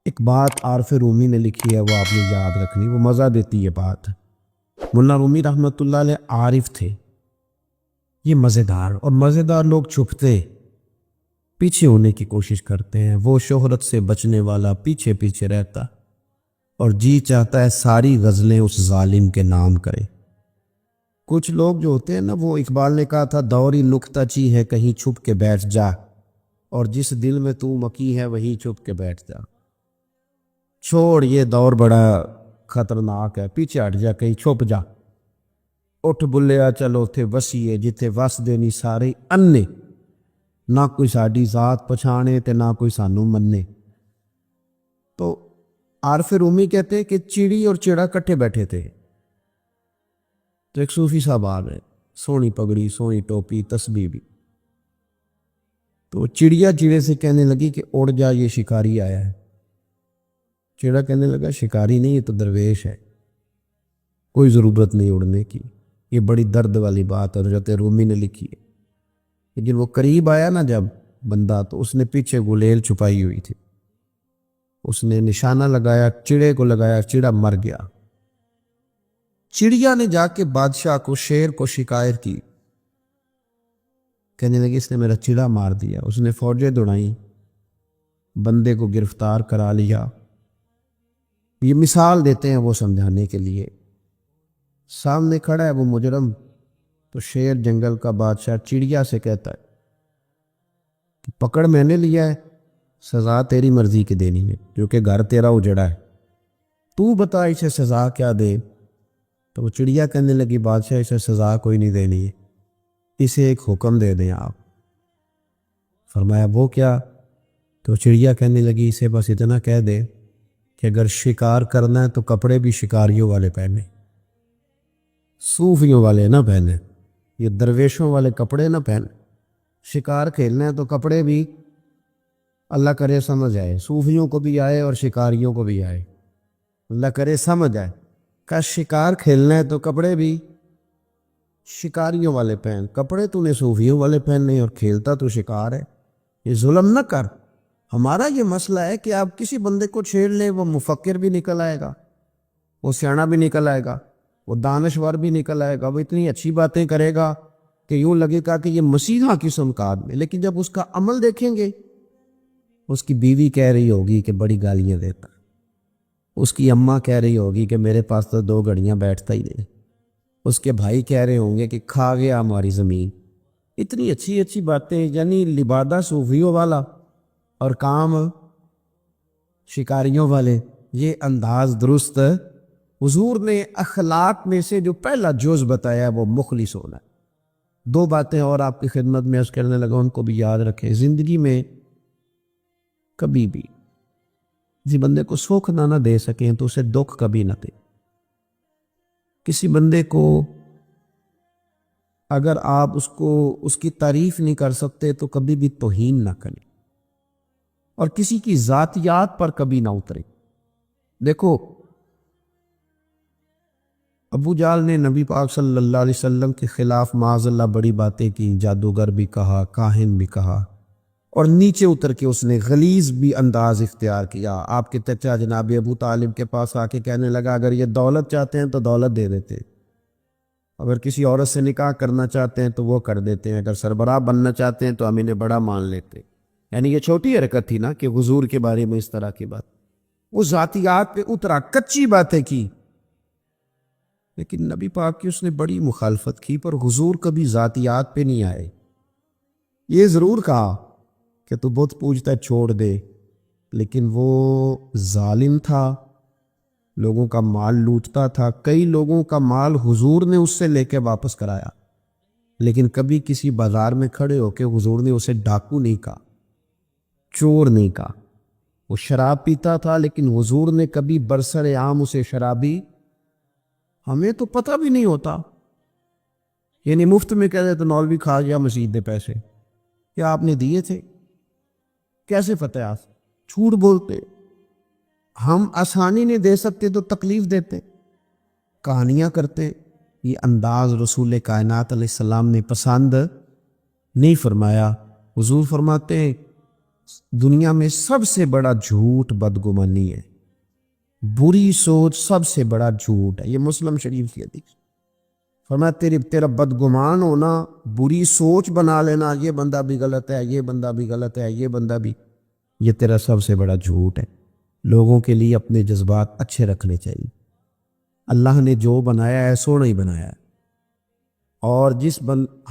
ایک بات عارف رومی نے لکھی ہے، وہ آپ نے یاد رکھنی، وہ مزہ دیتی ہے بات۔ مولانا رومی رحمۃ اللہ علیہ عارف تھے، یہ مزیدار، اور مزیدار لوگ چھپتے پیچھے ہونے کی کوشش کرتے ہیں۔ وہ شہرت سے بچنے والا پیچھے پیچھے رہتا اور جی چاہتا ہے ساری غزلیں اس ظالم کے نام کرے۔ کچھ لوگ جو ہوتے ہیں نا، وہ اقبال نے کہا تھا دوری نکتہ چی ہے کہیں چھپ کے بیٹھ جا، اور جس دل میں تو مکی ہے وہی چھپ کے بیٹھ جا۔ چھوڑ یہ دور بڑا خطرناک ہے، پیچھے ہٹ جا، کہیں چھپ جا۔ اٹھ بلیا چلو تھے وسیع جتھے وس دینی سارے انے، نہ کوئی ساڈی ذات پچھانے تے نہ کوئی سانو منے۔ تو عارف رومی کہتے ہیں کہ چڑی اور چڑا کٹھے بیٹھے تھے، تو ایک صوفی صاحب آ گئے، سونی پگڑی، سونی ٹوپی، تسبیح بھی۔ تو چڑیا چڑے سے کہنے لگی کہ اڑ جا، یہ شکاری آیا ہے۔ چڑا کہنے لگا شکاری نہیں، یہ تو درویش ہے، کوئی ضرورت نہیں اڑنے کی۔ یہ بڑی درد والی بات ہے، حضرت رومی نے لکھی ہے۔ لیکن وہ قریب آیا نا جب بندہ، تو اس نے پیچھے گلیل چھپائی ہوئی تھی، اس نے نشانہ لگایا، چڑے کو لگایا، چڑا مر گیا۔ چڑیا نے جا کے بادشاہ کو، شیر کو شکایت کی، کہنے لگی اس نے میرا چڑا مار دیا۔ اس نے فوجیں دوڑائیں، بندے کو گرفتار کرا لیا۔ یہ مثال دیتے ہیں وہ سمجھانے کے لیے، سامنے کھڑا ہے وہ مجرم، تو شیر جنگل کا بادشاہ چڑیا سے کہتا ہے کہ پکڑ میں نے لیا ہے، سزا تیری مرضی کی دینی ہے، جو کہ گھر تیرا اجڑا ہے، تو بتا اسے سزا کیا دے۔ تو وہ چڑیا کہنے لگی بادشاہ اسے سزا کوئی نہیں دینی ہے، اسے ایک حکم دے دیں آپ۔ فرمایا وہ کیا؟ تو چڑیا کہنے لگی اسے بس اتنا کہہ دے کہ اگر شکار کرنا ہے تو کپڑے بھی شکاریوں والے پہنے، صوفیوں والے نہ پہنے، یہ درویشوں والے کپڑے نہ پہنے۔ شکار کھیلنا ہے تو کپڑے بھی اللہ کرے سمجھ آئے، صوفیوں کو بھی آئے اور شکاریوں کو بھی آئے، اللہ کرے سمجھ آئے۔ کہ شکار کھیلنا ہے تو کپڑے بھی شکاریوں والے پہن، کپڑے تو نے صوفیوں والے پہننے، اور کھیلتا تو شکار ہے۔ یہ ظلم نہ کر۔ ہمارا یہ مسئلہ ہے کہ آپ کسی بندے کو چھیڑ لیں، وہ مفکر بھی نکل آئے گا، وہ سیاںا بھی نکل آئے گا، وہ دانشور بھی نکل آئے گا، وہ اتنی اچھی باتیں کرے گا کہ یوں لگے گا کہ یہ مسیحا قسم کا آدمی، لیکن جب اس کا عمل دیکھیں گے، اس کی بیوی کہہ رہی ہوگی کہ بڑی گالیاں دیتا، اس کی اماں کہہ رہی ہوگی کہ میرے پاس تو 2 گھڑیاں بیٹھتا ہی نہیں، اس کے بھائی کہہ رہے ہوں گے کہ کھا گیا ہماری زمین۔ اتنی اچھی اچھی باتیں، یعنی لبادہ صوفیوں والا اور کام شکاریوں والے، یہ انداز درست؟ حضور نے اخلاق میں سے جو پہلا جز بتایا وہ مخلص ہونا ہے۔ 2 باتیں اور آپ کی خدمت میں عرض کرنے لگا، ان کو بھی یاد رکھیں۔ زندگی میں کبھی بھی کسی بندے کو سکھ نہ دے سکیں تو اسے دکھ کبھی نہ دے۔ کسی بندے کو اگر آپ اس کی تعریف نہیں کر سکتے تو کبھی بھی توہین نہ کریں، اور کسی کی ذاتیات پر کبھی نہ اترے۔ دیکھو ابو جہل نے نبی پاک صلی اللہ علیہ وسلم کے خلاف معاذ اللہ بڑی باتیں کی، جادوگر بھی کہا، کاہن بھی کہا، اور نیچے اتر کے اس نے غلیظ بھی انداز اختیار کیا۔ آپ کے چچا جناب ابو طالب کے پاس آ کے کہنے لگا اگر یہ دولت چاہتے ہیں تو دولت دے دیتے، اگر کسی عورت سے نکاح کرنا چاہتے ہیں تو وہ کر دیتے ہیں، اگر سربراہ بننا چاہتے ہیں تو ہم انہیں بڑا مان لیتے۔ یعنی یہ چھوٹی حرکت تھی نا کہ حضور کے بارے میں اس طرح کی بات، وہ ذاتیات پہ اترا، کچی باتیں کی، لیکن نبی پاک کی اس نے بڑی مخالفت کی، پر حضور کبھی ذاتیات پہ نہیں آئے۔ یہ ضرور کہا کہ تو بت پوجتا ہے چھوڑ دے، لیکن وہ ظالم تھا، لوگوں کا مال لوٹتا تھا، کئی لوگوں کا مال حضور نے اس سے لے کے واپس کرایا، لیکن کبھی کسی بازار میں کھڑے ہو کے حضور نے اسے ڈاکو نہیں کہا، چور نہیں کہا۔ وہ شراب پیتا تھا لیکن حضور نے کبھی برسر عام اسے شرابی، ہمیں تو پتہ بھی نہیں ہوتا، یعنی مفت میں کہہ دے تو مولوی کھا گیا مسجد دے پیسے، کیا آپ نے دیے تھے؟ کیسے فتح آپ جھوٹ بولتے؟ ہم آسانی نہیں دے سکتے تو تکلیف دیتے، کہانیاں کرتے۔ یہ انداز رسول کائنات علیہ السلام نے پسند نہیں فرمایا۔ حضور فرماتے ہیں دنیا میں سب سے بڑا جھوٹ بدگمانی ہے، بری سوچ سب سے بڑا جھوٹ ہے۔ یہ مسلم شریف کی حدیث۔ فرمایا تیرا بدگمان ہونا، بری سوچ بنا لینا، یہ بندہ بھی غلط ہے، یہ بندہ بھی غلط ہے، یہ بندہ بھی، یہ تیرا سب سے بڑا جھوٹ ہے۔ لوگوں کے لیے اپنے جذبات اچھے رکھنے چاہیے۔ اللہ نے جو بنایا ہے سو نہیں بنایا ہے، اور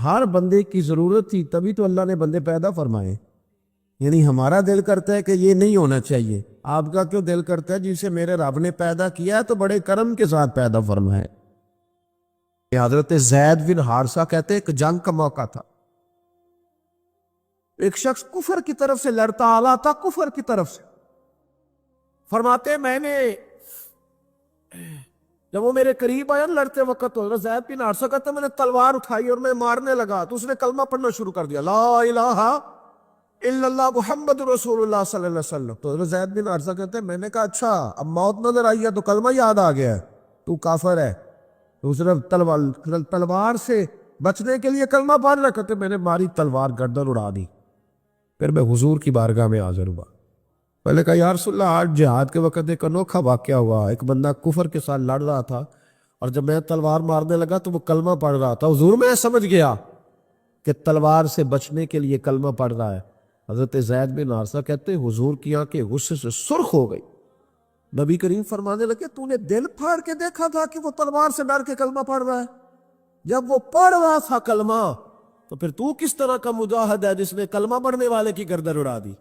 ہر بندے کی ضرورت تھی تبھی تو اللہ نے بندے پیدا فرمائے۔ یعنی ہمارا دل کرتا ہے کہ یہ نہیں ہونا چاہیے، آپ کا کیوں دل کرتا ہے جسے میرے رب نے پیدا کیا ہے تو بڑے کرم کے ساتھ پیدا فرمائے۔ حضرت زید بن حارثہ کہتے ہیں کہ جنگ کا موقع تھا، ایک شخص کفر کی طرف سے لڑتا آ تھا، کفر کی طرف سے۔ فرماتے ہیں میں نے جب وہ میرے قریب آیا لڑتے وقت تو حضرت زید بن حارثہ کہتے ہیں میں نے تلوار اٹھائی اور میں مارنے لگا تو اس نے کلمہ پڑھنا شروع کر دیا، لا الہ الا اللہ محمد رسول اللہ صلی اللہ علیہ وسلم۔ تو حضرت زید بن حارثہ کہتے ہیں میں نے کہا اچھا اب موت نظر آئی ہے تو کلمہ یاد آ گیا ہے، تو کافر ہے۔ دوسرا تلوار سے بچنے کے لیے کلمہ پڑھ رہا، کہتے میں نے ماری تلوار گردن اڑا دی۔ پھر میں حضور کی بارگاہ میں حاضر ہوا، پہلے کہا یا رسول اللہ آج جہاد کے وقت ایک انوکھا واقعہ ہوا، ایک بندہ کفر کے ساتھ لڑ رہا تھا اور جب میں تلوار مارنے لگا تو وہ کلمہ پڑھ رہا تھا۔ حضور میں سمجھ گیا کہ تلوار سے بچنے کے لیے کلمہ پڑھ رہا ہے۔ حضرت زید بن حارثہ کہتے حضور کی آنکھیں غصے سے سرخ ہو گئی۔ نبی کریم فرمانے لگے تو نے دل پھاڑ کے دیکھا تھا کہ وہ تلوار سے ڈر کے کلمہ پڑھ رہا ہے؟ جب وہ پڑھ رہا تھا کلمہ تو پھر تو کس طرح کا مجاہد ہے جس نے کلمہ پڑھنے والے کی گردن اڑا دی؟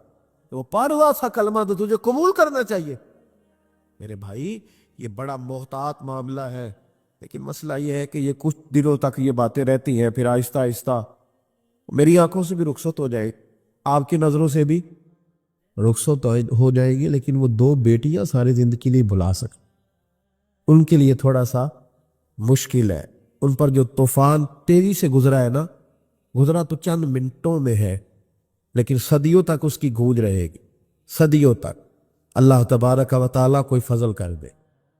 وہ پڑھ رہا تھا کلمہ تو تجھے قبول کرنا چاہیے۔ میرے بھائی یہ بڑا محتاط معاملہ ہے، لیکن مسئلہ یہ ہے کہ یہ کچھ دنوں تک یہ باتیں رہتی ہیں، پھر آہستہ آہستہ میری آنکھوں سے بھی رخصت ہو جائے، آپ کی نظروں سے بھی رخصت ہو جائے گی، لیکن وہ دو بیٹیاں ساری زندگی نہیں بھلا سکتی، ان کے لیے تھوڑا سا مشکل ہے۔ ان پر جو طوفان تیزی سے گزرا ہے نا، گزرا تو چند منٹوں میں ہے لیکن صدیوں تک اس کی گونج رہے گی، صدیوں تک۔ اللہ تبارک و تعالیٰ کوئی فضل کر دے۔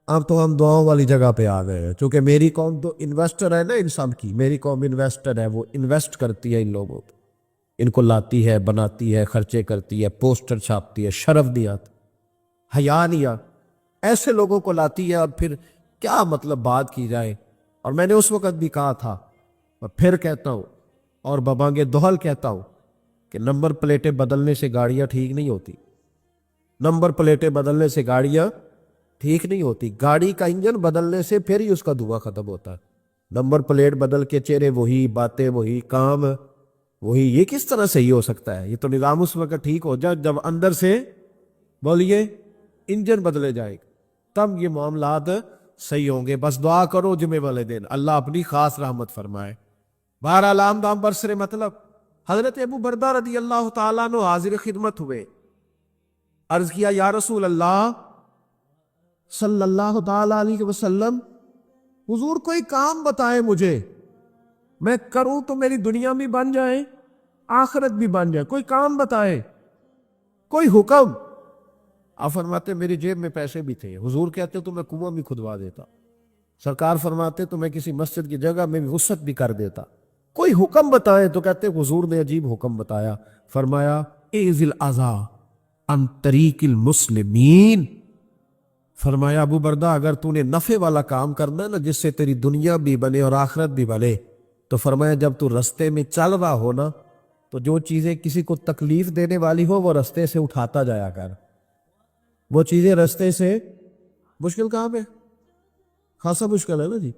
اب تو ہم دعاؤں والی جگہ پہ آ گئے ہیں، چونکہ میری قوم تو انویسٹر ہے نا، ان سب کی میری قوم انویسٹر ہے، وہ انویسٹ کرتی ہے ان لوگوں پہ، ان کو لاتی ہے، بناتی ہے، خرچے کرتی ہے، پوسٹر چھاپتی ہے، شرف نہیں آتا، حیا نہیں آتا، ایسے لوگوں کو لاتی ہے اور پھر کیا مطلب بات کی جائے۔ اور میں نے اس وقت بھی کہا تھا اور پھر کہتا ہوں اور ببانگے دوہل کہتا ہوں کہ نمبر پلیٹیں بدلنے سے گاڑیاں ٹھیک نہیں ہوتی، نمبر پلیٹیں بدلنے سے گاڑیاں ٹھیک نہیں ہوتی، گاڑی کا انجن بدلنے سے پھر ہی اس کا دھواں ختم ہوتا ہے۔ نمبر پلیٹ بدل کے چہرے وہی، باتیں وہی، کام وہی، یہ کس طرح صحیح ہو سکتا ہے؟ یہ تو نظام اس وقت ٹھیک ہو جائے جب اندر سے بولیے انجن بدلے جائے گا، تب یہ معاملات صحیح ہوں گے۔ بس دعا کرو جمعے والے دن اللہ اپنی خاص رحمت فرمائے۔ بہرحال عام دام برسر مطلب حضرت ابو بردہ رضی اللہ تعالیٰ عنہ حاضر خدمت ہوئے، عرض کیا یا رسول اللہ صلی اللہ تعالیٰ علیہ وسلم، حضور کوئی کام بتائے مجھے، میں کروں تو میری دنیا بھی بن جائے آخرت بھی بن جائے، کوئی کام بتائے، کوئی حکم۔ آپ فرماتے میری جیب میں پیسے بھی تھے، حضور کہتے تو میں کنواں بھی کھدوا دیتا، سرکار فرماتے تو میں کسی مسجد کی جگہ میں بھی وسعت بھی کر دیتا، کوئی حکم بتائے تو کہتے حضور نے عجیب حکم بتایا، فرمایا اعزل الاذی عن طریق المسلمین، فرمایا ابو بردہ اگر تو نے نفع والا کام کرنا ہے نا جس سے تیری دنیا بھی بنے اور آخرت بھی بنے، تو فرمایا جب تو رستے میں چل رہا ہو نا تو جو چیزیں کسی کو تکلیف دینے والی ہو وہ رستے سے اٹھاتا جایا کر، وہ چیزیں رستے سے، مشکل کام ہے، خاصا مشکل ہے نا جی،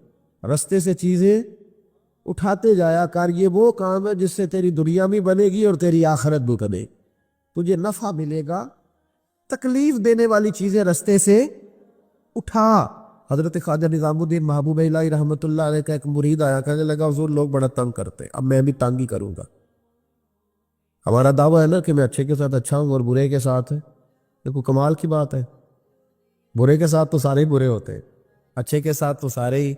رستے سے چیزیں اٹھاتے جایا کر، یہ وہ کام ہے جس سے تیری دنیا بھی بنے گی اور تیری آخرت بھی بنے، تجھے نفع ملے گا، تکلیف دینے والی چیزیں رستے سے اٹھا۔ حضرت خواجہ نظام الدین محبوب الہی رحمۃ اللہ علیہ کا ایک مرید آیا، کہنے لگا حضور لوگ بڑا تنگ کرتے، اب میں بھی تنگ ہی کروں گا، ہمارا دعویٰ ہے نا کہ میں اچھے کے ساتھ اچھا ہوں اور برے کے ساتھ ہے، دیکھو کمال کی بات ہے، برے کے ساتھ تو سارے ہی برے ہوتے ہیں، اچھے کے ساتھ تو سارے ہی،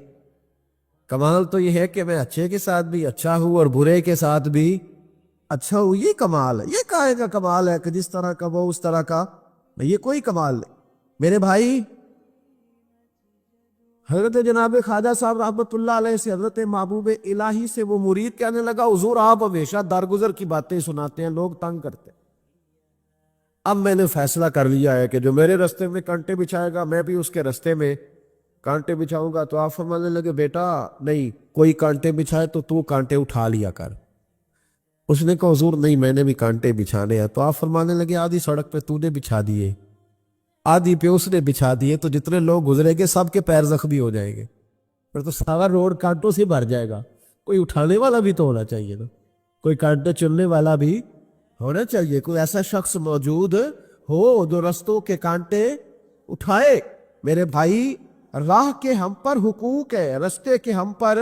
کمال تو یہ ہے کہ میں اچھے کے ساتھ بھی اچھا ہوں اور برے کے ساتھ بھی اچھا ہوں، یہ کمال ہے، یہ کہے کا کمال ہے کہ جس طرح کا وہ اس طرح کا، یہ کوئی کمال نہیں۔ میرے بھائی حضرت جناب خواجہ صاحب رحمۃ اللہ علیہ سے حضرت محبوب الہی سے وہ مرید کہنے لگا حضور آپ ہمیشہ درگزر کی باتیں سناتے ہیں، لوگ تنگ کرتے ہیں، اب میں نے فیصلہ کر لیا ہے کہ جو میرے رستے میں کانٹے بچھائے گا میں بھی اس کے رستے میں کانٹے بچھاؤں گا۔ تو آپ فرمانے لگے بیٹا نہیں، کوئی کانٹے بچھائے تو کانٹے اٹھا لیا کر۔ اس نے کہا حضور نہیں، میں نے بھی کانٹے بچھانے ہیں۔ تو آپ فرمانے لگے آدھی سڑک پہ تو نے بچھا دیے، آدھی پہ اس نے بچھا دیے، تو جتنے لوگ گزرے گے سب کے پیر زخمی ہو جائیں گے، پھر تو سارا روڈ کانٹوں سے بھر جائے گا۔ کوئی اٹھانے والا بھی تو ہونا چاہیے نا، کوئی کانٹے چننے والا بھی ہونا چاہیے، کوئی ایسا شخص موجود ہو جو رستوں کے کانٹے اٹھائے۔ میرے بھائی، راہ کے ہم پر حقوق ہے، رستے کے ہم پر۔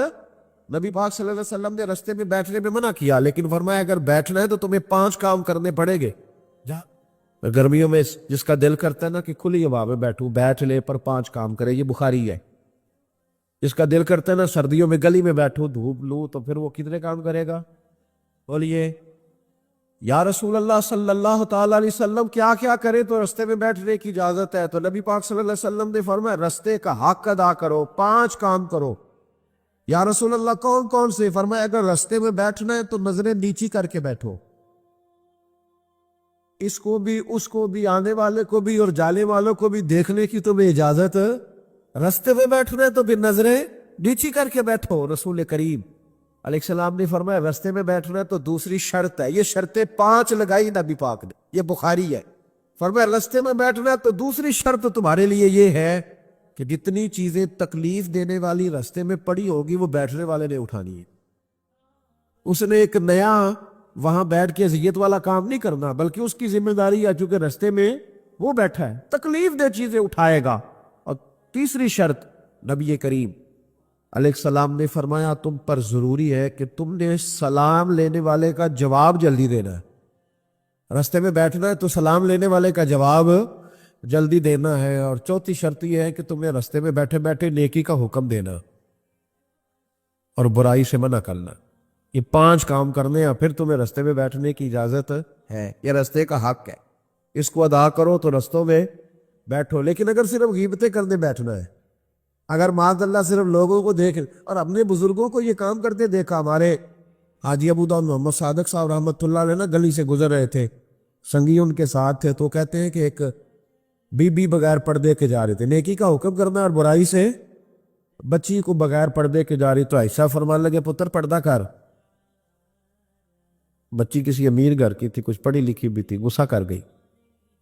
نبی پاک صلی اللہ علیہ وسلم نے رستے میں بیٹھنے میں منع کیا، لیکن فرمایا اگر بیٹھنا ہے تو تمہیں 5 کام کرنے پڑیں گے۔ گرمیوں میں جس کا دل کرتا ہے نا کہ کھلی ہوا میں بیٹھوں، بیٹھ لے، پر 5 کام کرے، یہ بخاری ہے۔ جس کا دل کرتا ہے نا سردیوں میں گلی میں بیٹھوں، دھوپ لوں، تو پھر وہ کتنے کام کرے گا؟ بولیے یا رسول اللہ صلی اللہ تعالی علیہ وسلم کیا کیا کرے تو رستے میں بیٹھنے کی اجازت ہے؟ تو نبی پاک صلی اللہ علیہ وسلم نے فرمایا رستے کا حق ادا کرو، 5 کام کرو۔ یا رسول اللہ کون کون سے؟ فرمایا اگر رستے میں بیٹھنا ہے تو نظریں نیچی کر کے بیٹھو، اس کو بھی اس کو بھی، آنے والے کو بھی اور جانے والوں کو بھی دیکھنے کی تمہیں اجازت۔ رستے میں بیٹھنا ہے تو پھر نظریں نیچی کر کے بیٹھو۔ رسول کریم علیہ السلام نے فرمایا رستے میں بیٹھنا ہے تو دوسری شرط ہے، یہ شرطیں 5 لگائی نبی پاک نے، یہ بخاری ہے۔ فرمایا رستے میں بیٹھنا ہے تو دوسری شرط تمہارے لیے یہ ہے کہ جتنی چیزیں تکلیف دینے والی رستے میں پڑی ہوگی وہ بیٹھنے والے نے اٹھانی ہے۔ اس نے ایک نیا وہاں بیٹھ کے اذیت والا کام نہیں کرنا، بلکہ اس کی ذمہ داری ہے، چونکہ رستے میں وہ بیٹھا ہے، تکلیف دہ چیزیں اٹھائے گا۔ اور تیسری شرط نبی کریم علیہ السلام نے فرمایا تم پر ضروری ہے کہ تم نے سلام لینے والے کا جواب جلدی دینا ہے۔ رستے میں بیٹھنا ہے تو سلام لینے والے کا جواب جلدی دینا ہے۔ اور چوتھی شرط یہ ہے کہ تمہیں رستے میں بیٹھے بیٹھے نیکی کا حکم دینا اور برائی سے منع کرنا۔ یہ 5 کام کرنے ہیں، پھر تمہیں رستے میں بیٹھنے کی اجازت ہے، یہ رستے کا حق ہے، اس کو ادا کرو تو رستوں میں بیٹھو۔ لیکن اگر صرف غیبتیں کرنے بیٹھنا ہے، اگر معاذ اللہ صرف لوگوں کو دیکھ، اور اپنے بزرگوں کو یہ کام کرتے دیکھا، ہمارے حاجی ابو داؤد محمد صادق صاحب رحمۃ اللہ علیہ نا گلی سے گزر رہے تھے، سنگی ان کے ساتھ تھے، تو کہتے ہیں کہ ایک بی بی بغیر پردے کے جا رہے تھے، نیکی کا حکم کرنا اور برائی سے بچی کو بغیر پردے کے جا رہی، تو عائشہ فرمان لگے پتر پردہ کر۔ بچی کسی امیر گھر کی تھی، کچھ پڑھی لکھی بھی تھی، غصہ کر گئی،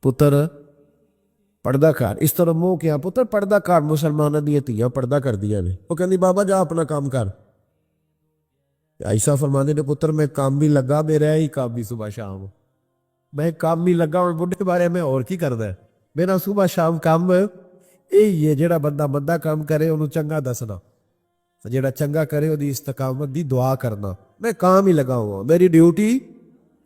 پتر پردہ کر، اس طرح منہ کیا، پتر پردہ کر، مسلمانہ دیے تھیا پردہ کر دیا نے۔ وہ کہنی بابا جا اپنا کام کر۔ عائشہ فرمانے نے پتر میں کام بھی لگا، میرا ہی کام بھی صبح شام، میں کام بھی لگا، اور بڑھے بارے میں اور کی کردا ہے، میرا صبح شام کام یہ جڑا بندہ کام کرے انہوں چنگا دسنا، جڑا چنگا کرے وہ استقامت دی دعا کرنا، میں کام ہی لگا ہوا، میری ڈیوٹی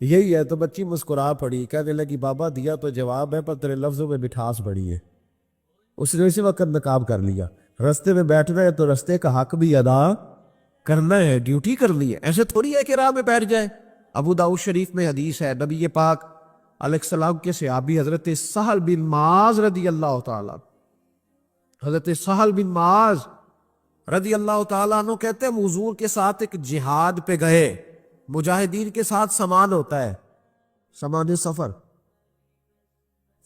یہی ہے۔ تو بچی مسکرا پڑی، کہنے لگی بابا دیا تو جواب ہے پر تیرے لفظوں میں مٹھاس بڑی ہے۔ اس نے اسی وقت نقاب کر لیا، رستے میں بیٹھنا ہے تو رستے کا حق بھی ادا کرنا ہے، ڈیوٹی کرنی ہے، ایسے تھوڑی ہے کہ راہ میں بیٹھ جائے۔ ابو داؤد شریف میں حدیث ہے، نبی پاک علیہ السلام کے صحابی حضرت سہل بن معاذ رضی اللہ تعالیٰ، حضرت سہل بن معاذ رضی اللہ تعالیٰ عنہ کہتے ہیں حضور کے ساتھ ایک جہاد پہ گئے، مجاہدین کے ساتھ سامان ہوتا ہے، سامان سفر،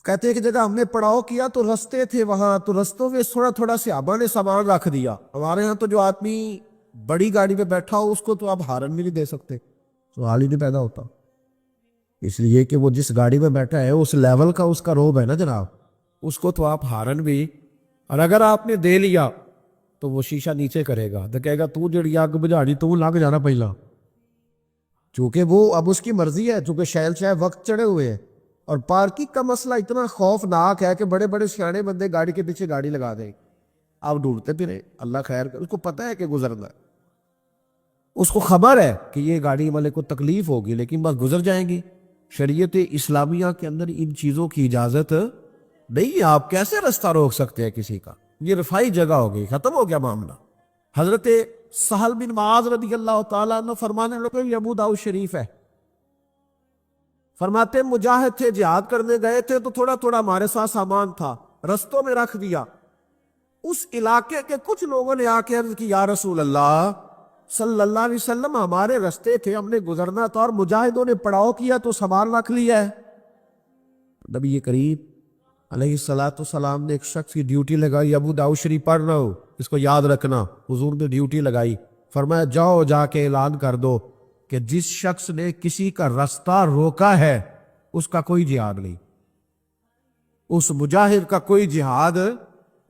کہتے ہیں کہ جگہ ہم نے پڑاؤ کیا تو رستے تھے وہاں، تو رستوں میں تھوڑا تھوڑا صحابہ نے سامان رکھ دیا۔ ہمارے ہاں تو جو آدمی بڑی گاڑی پہ بیٹھا ہو اس کو تو آپ ہارن بھی نہیں دے سکتے، سوال ہی نہیں پیدا ہوتا، اس لیے کہ وہ جس گاڑی میں بیٹھا ہے اس لیول کا اس کا روب ہے نا جناب، اس کو تو آپ ہارن بھی، اور اگر آپ نے دے لیا تو وہ شیشہ نیچے کرے گا، تو کہے گا تو جڑی آگ بجھاڑی تو لگ جانا پہلا، چونکہ وہ اب اس کی مرضی ہے، چونکہ شہل شاہ وقت چڑھے ہوئے ہیں۔ اور پارکنگ کا مسئلہ اتنا خوفناک ہے کہ بڑے بڑے سیانے بندے گاڑی کے پیچھے گاڑی لگا دیں، آپ ڈھونڈتے پھریں، اللہ خیر کر، اس کو پتہ ہے کہ گزرنا ہے، اس کو خبر ہے کہ یہ گاڑی والے کو تکلیف ہوگی لیکن بس گزر جائیں گی۔ شریعت اسلامیہ کے اندر ان چیزوں کی اجازت نہیں ہے، آپ کیسے رستہ روک سکتے ہیں کسی کا؟ یہ رفائی جگہ ہوگی، ختم ہو گیا معاملہ۔ حضرت سہل بن معاذ رضی اللہ تعالیٰ عنہ فرمانے لگے، یہ ابو داؤد شریف ہے، فرماتے مجاہد تھے، جہاد کرنے گئے تھے تو تھوڑا تھوڑا ہمارے ساتھ سامان تھا، رستوں میں رکھ دیا۔ اس علاقے کے کچھ لوگوں نے آ کے عرض کی یا رسول اللہ صلی اللہ علیہ وسلم ہمارے رستے تھے، ہم نے گزرنا تھا اور مجاہدوں نے پڑاؤ کیا تو سامان رکھ لیا ہے۔ نبی کریم علیہ الصلوۃ والسلام نے ایک شخص کی ڈیوٹی لگائی، ابو داؤد شریف پڑھ رہا ہو، اس کو یاد رکھنا، حضور نے ڈیوٹی لگائی، فرمایا جاؤ جا کے اعلان کر دو کہ جس شخص نے کسی کا رستہ روکا ہے اس کا کوئی جہاد نہیں، اس مجاہد کا کوئی جہاد،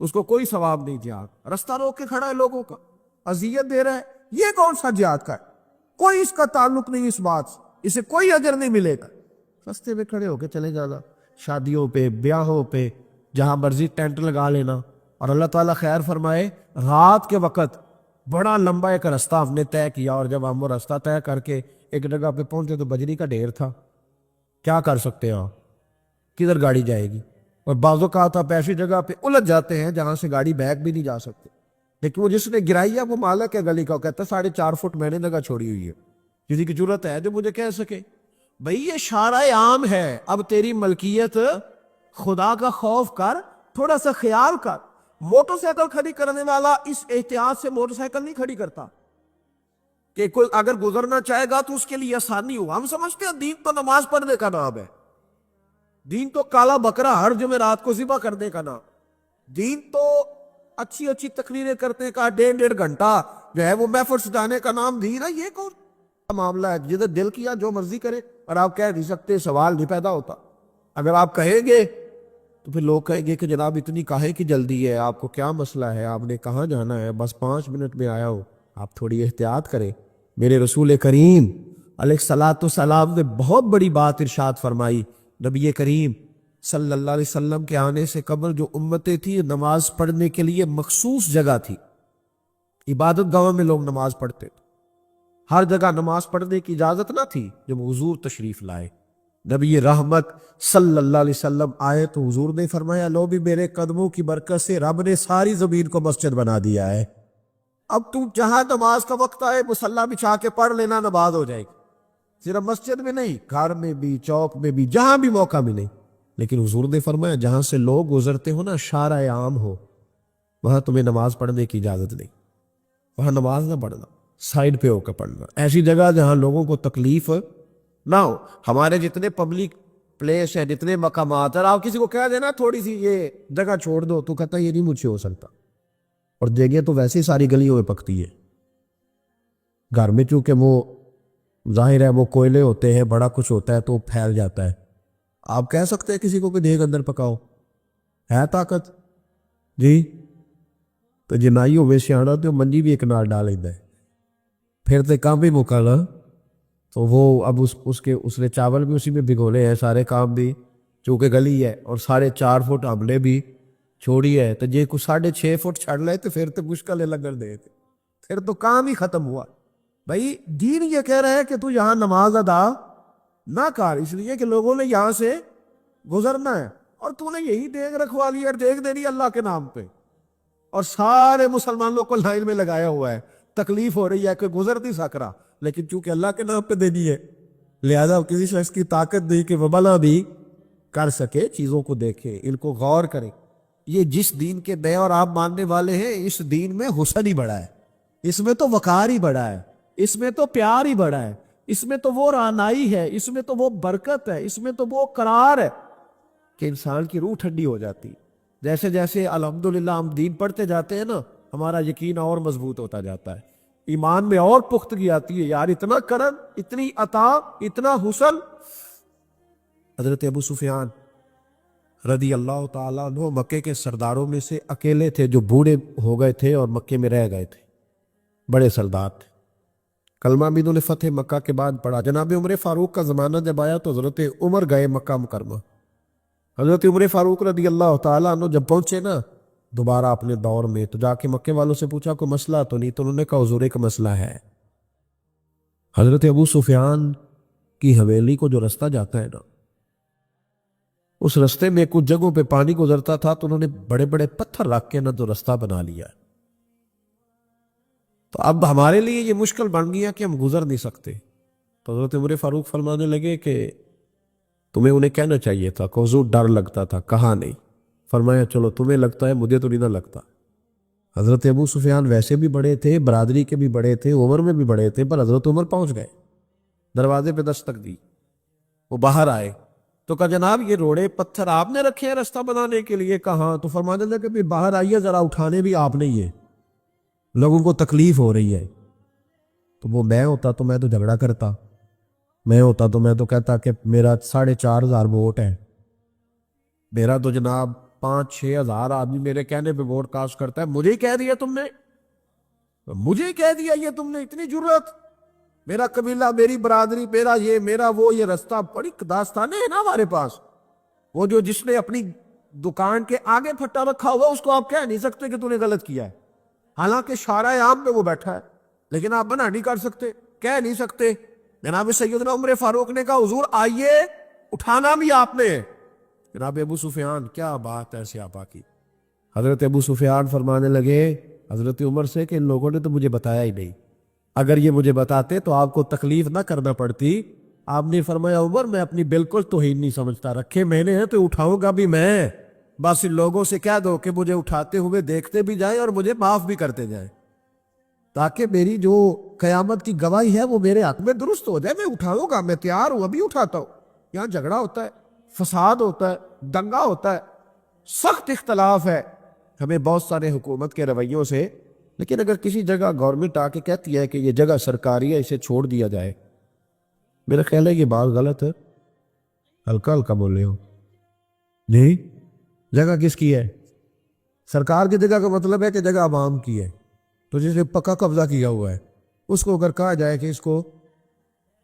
اس کو کوئی ثواب نہیں، جہاد رستہ روک کے کھڑا ہے، لوگوں کا اذیت دے رہا ہے، یہ کون سا جہاد کا ہے؟ کوئی اس کا تعلق نہیں اس بات سے، اسے کوئی اجر نہیں ملے گا۔ رستے میں کھڑے ہو کے چلے جانا، شادیوں پہ، بیاہوں پہ، جہاں مرضی ٹینٹ لگا لینا، اور اللہ تعالیٰ خیر فرمائے رات کے وقت بڑا لمبا ایک رستہ ہم نے طے کیا، اور جب ہم وہ رستہ طے کر کے ایک جگہ پہ پہنچے تو بجری کا ڈھیر تھا، کیا کر سکتے ہیں آپ، کدھر گاڑی جائے گی؟ اور بعض اوقات آپ ایسی جگہ پہ الجھ جاتے ہیں جہاں سے گاڑی بیک بھی نہیں جا سکتے، لیکن وہ جس نے گرائی ہے وہ مالک ہے گلی کا، وہ کہتا ہے 4.5 فٹ میں نے جگہ چھوڑی ہوئی ہے، کسی کی ضرورت ہے جو مجھے کہہ سکے بھئی یہ شارع عام ہے، اب تیری ملکیت، خدا کا خوف کر، تھوڑا سا خیال کر۔ موٹر سائیکل کھڑی کرنے والا اس احتیاط سے موٹر سائیکل نہیں کھڑی کرتا کہ کوئی اگر گزرنا چاہے گا تو اس کے لیے آسانی ہو۔ ہم سمجھتے ہیں دین تو نماز پڑھنے کا نام ہے، دین تو کالا بکرا ہر جمعرات کو ذبح کرنے کا نام، دین تو اچھی اچھی تقریریں کرنے کا 1.5 گھنٹہ جو ہے وہ محفل سجانے کا نام دین ہے۔ یہ کون معاملہ ہے؟ جدھر دل کیا جو مرضی کرے، اور آپ کہہ نہیں سکتے، سوال نہیں پیدا ہوتا۔ اگر آپ کہیں گے تو پھر لوگ کہیں گے کہ جناب اتنی کاہے کی جلدی ہے، آپ کو کیا مسئلہ ہے، آپ نے کہاں جانا ہے، بس 5 منٹ میں آیا ہو۔ آپ تھوڑی احتیاط کریں۔ میرے رسول کریم علیہ الصلوۃ والسلام نے بہت بڑی بات ارشاد فرمائی۔ نبی کریم صلی اللہ علیہ وسلم کے آنے سے قبل جو امتیں تھیں نماز پڑھنے کے لیے مخصوص جگہ تھی، عبادت گاہوں میں لوگ نماز پڑھتے تھے، ہر جگہ نماز پڑھنے کی اجازت نہ تھی۔ جب حضور تشریف لائے، نبی رحمت صلی اللہ علیہ وسلم آئے تو حضور نے فرمایا لو بھی میرے قدموں کی برکت سے رب نے ساری زمین کو مسجد بنا دیا ہے، اب تو جہاں نماز کا وقت آئے مصلی بچھا کے پڑھ لینا، نماز ہو جائے گی۔ صرف مسجد میں نہیں، گھر میں بھی، چوک میں بھی، جہاں بھی موقع ملے۔ لیکن حضور نے فرمایا جہاں سے لوگ گزرتے ہو نا، شارع عام ہو، وہاں تمہیں نماز پڑھنے کی اجازت نہیں، وہاں نماز نہ پڑھنا، سائڈ پہ ہو کر پڑھنا، ایسی جگہ جہاں لوگوں کو تکلیف نہ ہو۔ ہمارے جتنے پبلک پلیس ہیں، جتنے مقامات ہیں، آپ کسی کو کہہ دینا تھوڑی سی یہ جگہ چھوڑ دو تو کہتا یہ نہیں مجھ سے ہو سکتا، اور جگہ تو ویسے ہی ساری گلیوں میں پکتی ہے۔ گھر میں چونکہ وہ ظاہر ہے وہ کوئلے ہوتے ہیں، بڑا کچھ ہوتا ہے تو وہ پھیل جاتا ہے۔ آپ کہہ سکتے ہیں کسی کو کہ دیگ اندر پکاؤ، ہے طاقت جی؟ تو جنائی ہوئے سیاح تو منجی بھی ایک نال ڈال لیتا ہے، پھر تو کام بھی مکالا، تو وہ اب اس نے چاول بھی اسی میں بھگولے ہیں، سارے کام بھی، چونکہ گلی ہے، اور 4.5 فٹ ہم نے بھی چھوڑی ہے، تو جے کو 6.5 فٹ چھڑ لے تو پھر تو مشکل ہے لگن دے، پھر تو کام ہی ختم ہوا۔ بھائی دین یہ کہہ رہا ہے کہ تو یہاں نماز ادا نہ کر، اس لیے کہ لوگوں نے یہاں سے گزرنا ہے، اور تو نے یہی دیگ رکھوا لی اور دیگ دے دی اللہ کے نام پہ، اور سارے مسلمانوں کو لائن میں لگایا ہوا ہے، تکلیف ہو رہی ہے کہ گزر نہیں سک رہا، لیکن چونکہ اللہ کے نام پہ دینی ہے، لہذا کسی شخص کی طاقت نہیں کہ وہ بھلا بھی کر سکے۔ چیزوں کو دیکھیں، ان کو غور کریں۔ یہ جس دین کے نئے اور آپ ماننے والے ہیں، اس دین میں حسن ہی بڑا ہے، اس میں تو وقار ہی بڑا ہے، اس میں تو پیار ہی بڑا ہے، اس میں تو وہ رعنائی ہے، اس میں تو وہ برکت ہے، اس میں تو وہ قرار ہے کہ انسان کی روح ٹھنڈی ہو جاتی۔ جیسے جیسے الحمدللہ ہم دین پڑھتے جاتے ہیں نا، ہمارا یقین اور مضبوط ہوتا جاتا ہے، ایمان میں اور پختگی آتی ہے، یار اتنا کرم، اتنی عطا، اتنا حسن۔ حضرت ابو سفیان رضی اللہ تعالیٰ عنہ مکے کے سرداروں میں سے اکیلے تھے جو بوڑھے ہو گئے تھے اور مکے میں رہ گئے تھے، بڑے سردار تھے۔ کلمہ بھی انہوں نے فتح مکہ کے بعد پڑھا۔ جناب عمر فاروق کا زمانہ جب آیا تو حضرت عمر گئے مکہ مکرمہ۔ حضرت عمر فاروق رضی اللہ تعالیٰ عنہ جب پہنچے نا دوبارہ اپنے دور میں، تو جا کے مکے والوں سے پوچھا کوئی مسئلہ تو نہیں، تو انہوں نے کہا حضور ایک مسئلہ ہے۔ حضرت ابو سفیان کی حویلی کو جو رستہ جاتا ہے نا، اس رستے میں کچھ جگہوں پہ پانی گزرتا تھا، تو انہوں نے بڑے بڑے پتھر رکھ کے نا تو رستہ بنا لیا۔ تو اب ہمارے لیے یہ مشکل بن گیا کہ ہم گزر نہیں سکتے۔ تو حضرت عمر فاروق فرمانے لگے کہ تمہیں انہیں کہنا چاہیے تھا کہ حضور ڈر لگتا تھا، کہا نہیں۔ فرمایا چلو تمہیں لگتا ہے، مجھے تو نہیں نہ لگتا۔ حضرت ابو سفیان ویسے بھی بڑے تھے، برادری کے بھی بڑے تھے، عمر میں بھی بڑے تھے، پر حضرت عمر پہنچ گئے، دروازے پہ دستک دی، وہ باہر آئے، تو کہا جناب یہ روڑے پتھر آپ نے رکھے ہیں راستہ بنانے کے لیے؟ کہاں؟ تو فرمانے لگے کہ باہر آئیے ذرا، اٹھانے بھی آپ نے، یہ لوگوں کو تکلیف ہو رہی ہے۔ تو وہ میں ہوتا تو میں تو جھگڑا کرتا، میں ہوتا تو میں تو کہتا کہ میرا 4,500 ووٹ ہے، میرا تو جناب 5-6 ہزار آدمی میرے کہنے پہ ووٹ کاسٹ کرتا ہے، مجھے ہی کہہ دیا تم نے، مجھے ہی کہہ دیا یہ تم نے، اتنی جرأت؟ میرا قبیلہ، میری برادری، میرا یہ میرا وہ، یہ رستہ، بڑی داستانیں ہیں نا ہمارے پاس۔ وہ جو جس نے اپنی دکان کے آگے پھٹا رکھا ہوا اس کو آپ کہہ نہیں سکتے کہ تو نے غلط کیا ہے، حالانکہ شارع عام پہ وہ بیٹھا ہے، لیکن آپ منع نہیں کر سکتے، کہہ نہیں سکتے۔ جناب سیدنا عمر فاروق نے کہا حضور آئیے، اٹھانا بھی آپ نے۔ جناب ابو سفیان، کیا بات ہے صحابہ کی۔ حضرت ابو سفیان فرمانے لگے حضرت عمر سے کہ ان لوگوں نے تو مجھے بتایا ہی نہیں، اگر یہ مجھے بتاتے تو آپ کو تکلیف نہ کرنا پڑتی۔ آپ نے فرمایا عمر میں اپنی بالکل توہین نہیں سمجھتا، رکھے میں نے ہیں تو اٹھاؤں گا بھی میں، بس ان لوگوں سے کہہ دو کہ مجھے اٹھاتے ہوئے دیکھتے بھی جائیں اور مجھے معاف بھی کرتے جائیں، تاکہ میری جو قیامت کی گواہی ہے وہ میرے حق میں درست ہو جائے۔ میں اٹھاؤں گا، میں تیار ہوں، ابھی اٹھاتا ہوں۔ یہاں جھگڑا ہوتا ہے، فساد ہوتا ہے، دنگا ہوتا ہے، سخت اختلاف ہے ہمیں بہت سارے حکومت کے رویوں سے، لیکن اگر کسی جگہ گورنمنٹ آ کے کہتی ہے کہ یہ جگہ سرکاری ہے، اسے چھوڑ دیا جائے، میرا خیال ہے یہ بات غلط ہے۔ ہلکا ہلکا بول رہے ہو نہیں، جگہ کس کی ہے؟ سرکار کی جگہ کا مطلب ہے کہ جگہ عوام کی ہے، تو جسے پکا قبضہ کیا ہوا ہے اس کو اگر کہا جائے کہ اس کو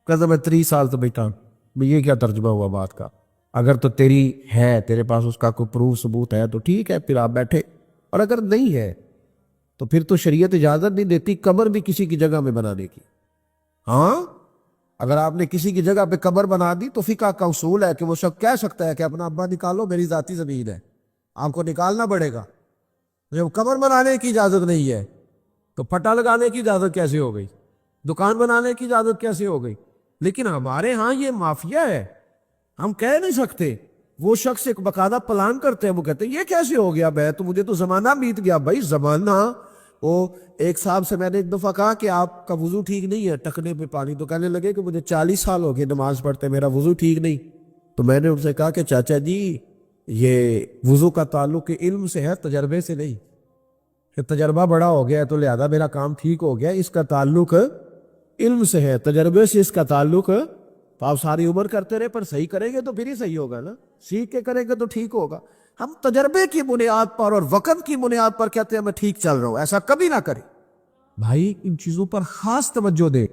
قدم میں 30 سال تو بیٹھا، یہ کیا ترجمہ ہوا بات کا؟ اگر تو تیری ہے، تیرے پاس اس کا کوئی پروف ثبوت ہے تو ٹھیک ہے، پھر آپ بیٹھے، اور اگر نہیں ہے تو پھر تو شریعت اجازت نہیں دیتی قبر بھی کسی کی جگہ میں بنانے کی۔ ہاں، اگر آپ نے کسی کی جگہ پہ قبر بنا دی تو فقہ کا اصول ہے کہ وہ شخص کہہ سکتا ہے کہ اپنا ابا نکالو، میری ذاتی زمین ہے، آپ کو نکالنا پڑے گا۔ جب قبر بنانے کی اجازت نہیں ہے تو پھٹا لگانے کی اجازت کیسے ہو گئی؟ دکان بنانے کی اجازت کیسے ہو گئی؟ لیکن ہمارے ہاں یہ مافیا ہے، ہم کہہ نہیں سکتے۔ وہ شخص ایک باقاعدہ پلان کرتے ہیں، وہ کہتے ہیں یہ کیسے ہو گیا بھائی، تو مجھے تو زمانہ بیت گیا۔ بھائی زمانہ، وہ ایک صاحب سے میں نے ایک دفعہ کہا کہ آپ کا وضو ٹھیک نہیں ہے، ٹکنے پہ پانی، تو کہنے لگے کہ مجھے 40 سال ہو گئے نماز پڑھتے، میرا وضو ٹھیک نہیں۔ تو میں نے ان سے کہا کہ چاچا جی یہ وضو کا تعلق علم سے ہے، تجربے سے نہیں، کہ تجربہ بڑا ہو گیا ہے تو لہذا میرا کام ٹھیک ہو گیا، اس کا تعلق علم سے ہے، تجربے سے اس کا تعلق۔ تو آپ ساری عمر کرتے رہے، پر صحیح کریں گے تو پھر ہی صحیح ہوگا نا، سیکھ کے کریں گے تو ٹھیک ہوگا۔ ہم تجربے کی بنیاد پر اور وقت کی بنیاد پر کہتے ہیں میں ٹھیک چل رہا ہوں، ایسا کبھی نہ کریں بھائی، ان چیزوں پر خاص توجہ دے۔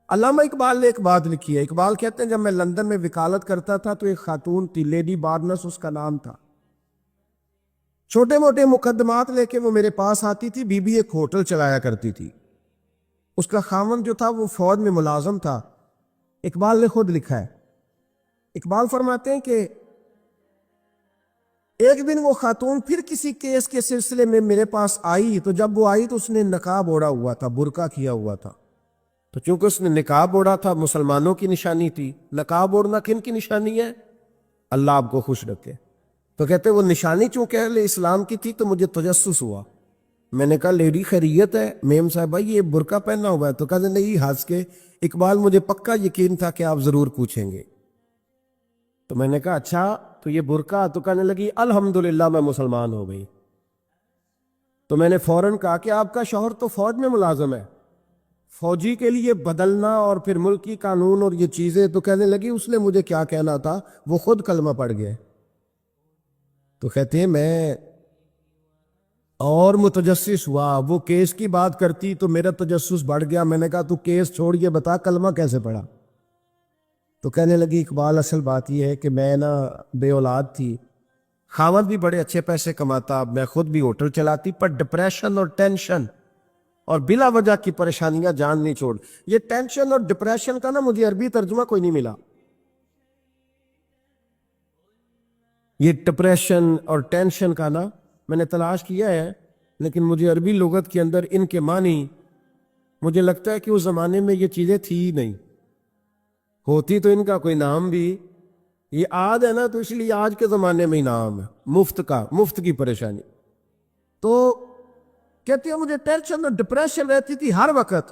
علامہ اقبال نے ایک بات لکھی ہے، اقبال کہتے ہیں جب میں لندن میں وکالت کرتا تھا تو ایک خاتون تھی، لیڈی بارنس اس کا نام تھا، چھوٹے موٹے مقدمات لے کے وہ میرے پاس آتی تھی۔ بی بی ایک ہوٹل چلایا کرتی تھی، اس کا خاوند جو تھا وہ فوج میں ملازم تھا۔ اقبال نے خود لکھا ہے، اقبال فرماتے ہیں کہ ایک دن وہ خاتون پھر کسی کیس کے سلسلے میں میرے پاس آئی، تو جب وہ آئی تو اس نے نقاب اوڑھا ہوا تھا، برقع کیا ہوا تھا، تو چونکہ اس نے نقاب اوڑھا تھا مسلمانوں کی نشانی تھی۔ نقاب اوڑھنا کن کی نشانی ہے؟ اللہ آپ کو خوش رکھے۔ تو کہتے وہ نشانی چونکہ اہل اسلام کی تھی تو مجھے تجسس ہوا، میں نے کہا لیڈی خیریت ہے میم صاحبہ، یہ برقع پہنا ہوا ہے؟ تو کہتے نہیں، ہنس کے، اقبال مجھے پکا یقین تھا کہ آپ ضرور پوچھیں گے۔ تو میں نے کہا اچھا تو یہ برقع؟ تو کہنے لگی الحمدللہ میں مسلمان ہو گئی۔ تو میں نے فوراً کہا کہ آپ کا شوہر تو فوج میں ملازم ہے، فوجی کے لیے بدلنا اور پھر ملکی قانون اور یہ چیزیں، تو کہنے لگی اس نے مجھے کیا کہنا تھا، وہ خود کلمہ پڑھ گئے۔ تو کہتے ہیں میں اور متجسس ہوا، وہ کیس کی بات کرتی تو میرا تجسس بڑھ گیا۔ میں نے کہا تو کیس چھوڑ یہ بتا کلمہ کیسے پڑھا؟ تو کہنے لگی اقبال اصل بات یہ ہے کہ میں نا بے اولاد تھی، خاوند بھی بڑے اچھے پیسے کماتا، میں خود بھی ہوٹل چلاتی، پر ڈپریشن اور ٹینشن اور بلا وجہ کی پریشانیاں جان نہیں چھوڑ۔ یہ ٹینشن اور ڈپریشن کا نا مجھے عربی ترجمہ کوئی نہیں ملا، یہ ڈپریشن اور ٹینشن کا نا میں نے تلاش کیا ہے، لیکن مجھے عربی لغت کے اندر ان کے معنی مجھے لگتا ہے کہ اس زمانے میں یہ چیزیں تھی ہی نہیں، ہوتی تو ان کا کوئی نام بھی، یہ آج ہے نا تو اس لیے آج کے زمانے میں ہی نام ہے مفت کا، مفت کی پریشانی۔ تو کہتی ہے مجھے ٹینشن اور ڈپریشن رہتی تھی ہر وقت۔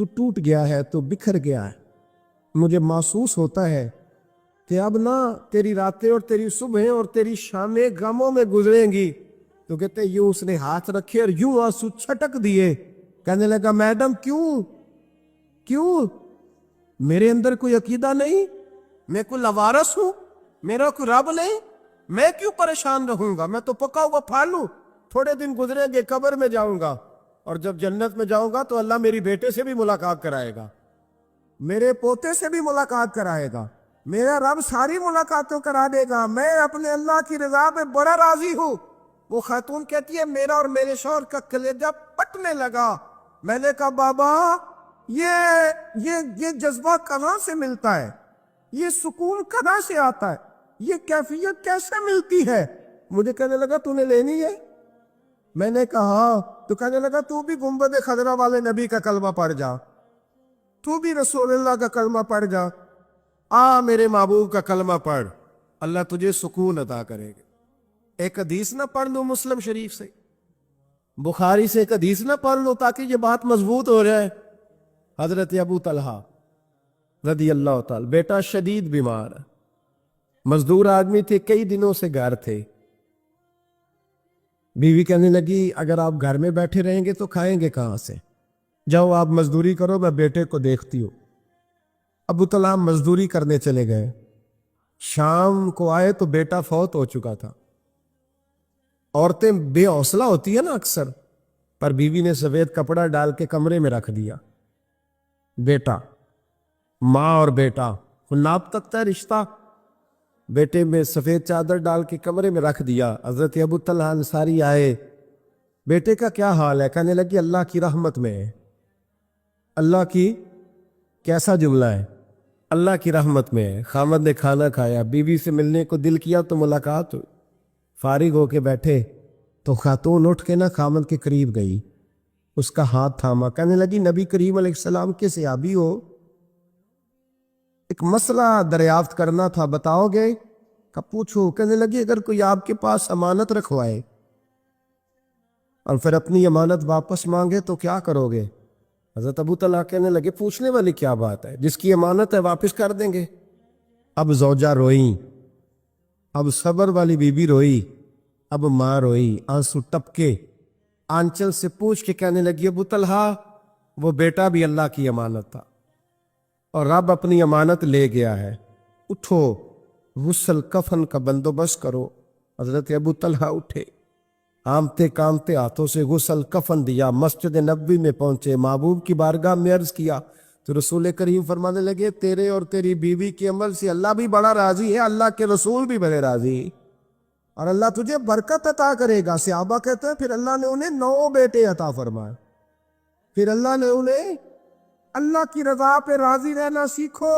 تو ٹوٹ گیا ہے، تو بکھر گیا ہے۔ مجھے محسوس ہوتا ہے کہ اب نہ تیری راتیں اور تیری صبحیں اور تیری شامیں غموں میں گزریں گی۔ تو کہتے یوں اس نے ہاتھ رکھے اور یوں آنسو چھٹک دیے۔ کہنے لگا میڈم کیوں میرے اندر کوئی عقیدہ نہیں؟ میں کوئی لوارث ہوں؟ میرا کوئی رب نہیں؟ میں کیوں پریشان رہوں گا؟ میں تو پکا ہوا پھل ہوں، تھوڑے دن گزریں گے قبر میں جاؤں گا، اور جب جنت میں جاؤں گا تو اللہ میری بیٹے سے بھی ملاقات کرائے گا، میرے پوتے سے بھی ملاقات کرائے گا، میرا رب ساری ملاقاتوں کرا دے گا۔ میں اپنے اللہ کی رضا پہ بڑا راضی ہوں۔ وہ خاتون کہتی ہے میرا اور میرے شوہر کا کلیجہ پٹنے لگا۔ میں نے کہا بابا یہ جذبہ کہاں سے ملتا ہے؟ یہ سکون کہاں سے آتا ہے؟ یہ کیفیت کیسے ملتی ہے؟ مجھے کہنے لگا تو نے لینی ہے؟ میں نے کہا ہاں۔ تو کہنے لگا تو بھی گنبد خضرا والے نبی کا کلمہ پڑھ جا، تو بھی رسول اللہ کا کلمہ پڑھ جا، میرے محبوب کا کلمہ پڑھ، اللہ تجھے سکون عطا کرے گا۔ ایک حدیث نہ پڑھ لوں مسلم شریف سے، بخاری سے ایک حدیث نہ پڑھ لوں تاکہ یہ بات مضبوط ہو جائے؟ حضرت ابو طلحہ رضی اللہ تعالی، بیٹا شدید بیمار، مزدور آدمی تھے، کئی دنوں سے گھر تھے۔ بیوی کہنے لگی اگر آپ گھر میں بیٹھے رہیں گے تو کھائیں گے کہاں سے؟ جاؤ آپ مزدوری کرو، میں بیٹے کو دیکھتی ہوں۔ ابو طلحہ مزدوری کرنے چلے گئے۔ شام کو آئے تو بیٹا فوت ہو چکا تھا۔ عورتیں بے حوصلہ ہوتی ہے نا اکثر، پر بیوی نے سفید کپڑا ڈال کے کمرے میں رکھ دیا۔ بیٹا، ماں اور بیٹا ناپ تک تھا رشتہ، بیٹے میں سفید چادر ڈال کے کمرے میں رکھ دیا۔ حضرت ابو طلحہ انصاری آئے، بیٹے کا کیا حال ہے؟ کہنے لگی اللہ کی رحمت میں ہے۔ اللہ کی کیسا جملہ ہے؟ اللہ کی رحمت میں ہے۔ خامد نے کھانا کھایا، بیوی سے ملنے کو دل کیا تو ملاقات ہوئی، فارغ ہو کے بیٹھے تو خاتون اٹھ کے خامد کے قریب گئی، اس کا ہاتھ تھاما، کہنے لگی نبی کریم علیہ السلام کے صحابی ہو، ایک مسئلہ دریافت کرنا تھا، بتاؤ گے؟ کہ پوچھو۔ کہنے لگی اگر کوئی آپ کے پاس امانت رکھوائے اور پھر اپنی امانت واپس مانگے تو کیا کرو گے؟ حضرت ابو طلحہ کہنے لگے پوچھنے والی کیا بات ہے، جس کی امانت ہے واپس کر دیں گے۔ اب زوجہ روئیں، اب صبر والی بی بی روئی، اب ماں روئی، آنسو ٹپکے، آنچل سے پوچھ کے کہنے لگی ابو طلحہ وہ بیٹا بھی اللہ کی امانت تھا اور رب اپنی امانت لے گیا ہے، اٹھو غسل کفن کا بندوبست کرو۔ حضرت ابو طلحہ اٹھے، کامتے کامتے ہاتھوں سے غسل کفن دیا، مسجد نبوی میں پہنچے، محبوب کی بارگاہ میں عرض کیا تو رسول کریم فرمانے لگے تیرے اور تیری بیوی کے عمل سے اللہ بھی بڑا راضی ہے، اللہ کے رسول بھی بڑے راضی ہیں، اور اللہ تجھے برکت عطا کرے گا۔ صحابہ کہتے ہیں پھر اللہ نے انہیں 9 بیٹے عطا فرمائے، پھر اللہ نے انہیں اللہ کی رضا پہ راضی رہنا سیکھو،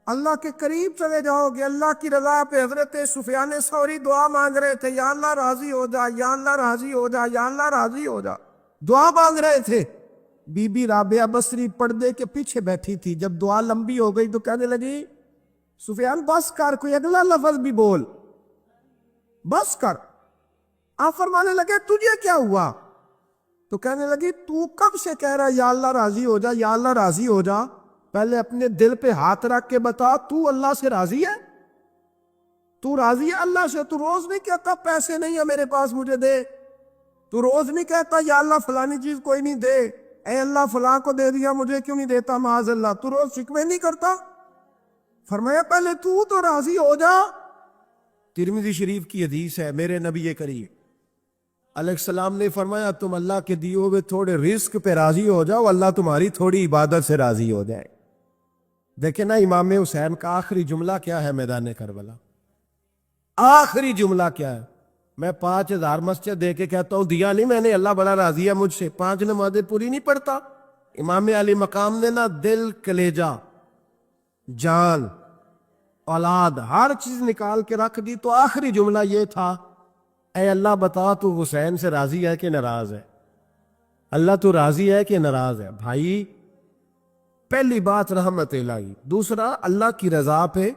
اللہ کے قریب چلے جاؤ گے، اللہ کی رضا پہ۔ حضرت سفیان ثوری دعا مانگ رہے تھے، یا اللہ راضی ہو جا، یا اللہ راضی ہو جا، یا اللہ راضی ہو جا، دعا مانگ رہے تھے۔ بی بی رابعہ بصری پردے کے پیچھے بیٹھی تھی، جب دعا لمبی ہو گئی تو کہنے لگی سفیان بس کر، کوئی اگلا لفظ بھی بول، بس کر۔ آپ فرمانے لگے تجھے کیا ہوا؟ تو کہنے لگی تو کب سے کہہ رہا یا اللہ راضی ہو جا، یا اللہ راضی ہو جا، پہلے اپنے دل پہ ہاتھ رکھ کے بتا تو اللہ سے راضی ہے؟ تو راضی ہے اللہ سے؟ تو روز نہیں کہتا پیسے نہیں ہے میرے پاس مجھے دے، تو روز نہیں کہتا یا اللہ فلانی چیز کوئی نہیں دے، اے اللہ فلاں کو دے دیا مجھے کیوں نہیں دیتا معاذ اللہ، تو روز شکوے نہیں کرتا؟ فرمایا پہلے تو راضی ہو جا۔ ترمذی شریف کی حدیث ہے، میرے نبی کریم علیہ السلام نے فرمایا تم اللہ کے دیے ہوئے تھوڑے رزق پہ راضی ہو جاؤ، اللہ تمہاری تھوڑی عبادت سے راضی ہو جائے۔ دیکھیں نا امام حسین کا آخری جملہ کیا ہے میدان کربلا، آخری جملہ کیا ہے؟ میں 5000 مسجد دے کے کہتا ہوں دیا نہیں میں نے، اللہ بڑا راضی ہے مجھ سے، 5 نمازیں پوری نہیں پڑھتا۔ امام علی مقام نے نا دل، کلیجہ، جان، اولاد، ہر چیز نکال کے رکھ دی، تو آخری جملہ یہ تھا اے اللہ بتا تو حسین سے راضی ہے کہ ناراض ہے؟ اللہ تو راضی ہے کہ ناراض ہے؟ بھائی پہلی بات رحمت الہی، دوسرا اللہ کی رضا پہ،